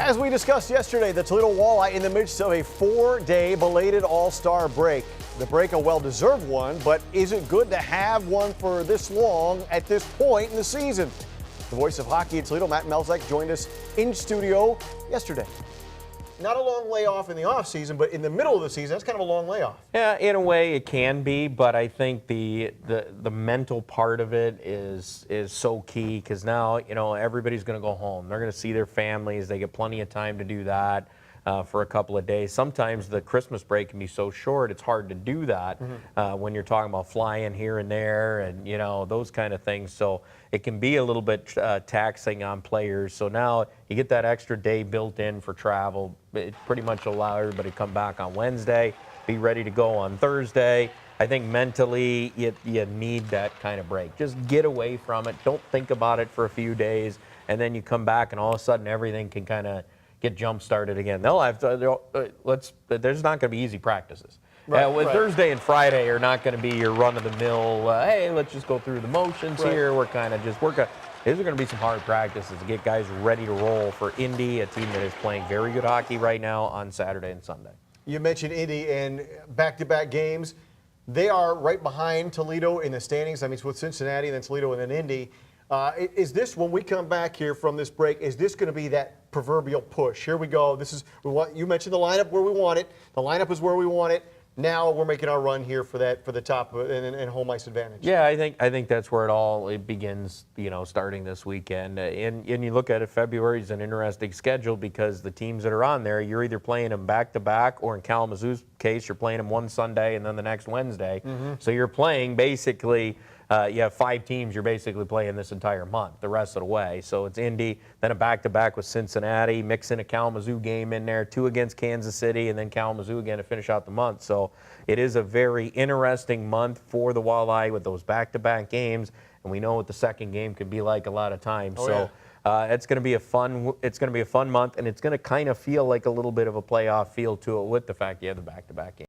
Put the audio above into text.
As we discussed yesterday, the Toledo Walleye in the midst of a 4-day belated All-Star break. The break a well-deserved one, but is it good to have one for this long at this point in the season? The voice of hockey at Toledo, Matt Melzek, joined us in studio yesterday. Not a long layoff in the offseason, but in the middle of the season, that's kind of a long layoff. Yeah, in a way it can be, but I think the mental part of it is so key because now, everybody's going to go home. They're going to see their families. They get plenty of time to do that for a couple of days. Sometimes the Christmas break can be so short, it's hard to do that when you're talking about flying here and there and, those kind of things. So it can be a little bit taxing on players. So now you get that extra day built in for travel. It pretty much allow everybody to come back on Wednesday, be ready to go on Thursday. I think mentally you need that kind of break. Just get away from it. Don't think about it for a few days, and then you come back and all of a sudden everything can kind of get jump started again. They'll have to, there's not going to be easy practices. Right. Thursday and Friday are not going to be your run-of-the-mill, hey, let's just go through the motions here. We're kind of just working. These are going to be some hard practices to get guys ready to roll for Indy, a team that is playing very good hockey right now on Saturday and Sunday. You mentioned Indy and back-to-back games. They are right behind Toledo in the standings. I mean, it's with Cincinnati, then Toledo, and then Indy. Is this, when we come back here from this break, is this going to be that proverbial push? Here we go. You mentioned the lineup where we want it. The lineup is where we want it. Now we're making our run here for the top and home ice advantage. Yeah, I think that's where it begins. Starting this weekend, and you look at it. February is an interesting schedule because the teams that are on there, you're either playing them back to back, or in Kalamazoo's case, you're playing them one Sunday and then the next Wednesday. So you're playing basically. You have 5 teams you're basically playing this entire month, the rest of the way. So it's Indy, then a back-to-back with Cincinnati, mix in a Kalamazoo game in there, 2 against Kansas City, and then Kalamazoo again to finish out the month. So it is a very interesting month for the Walleye with those back-to-back games, and we know what the second game could be like a lot of times. It's going to be a fun month, and it's going to kind of feel like a little bit of a playoff feel to it with the fact you have the back-to-back game.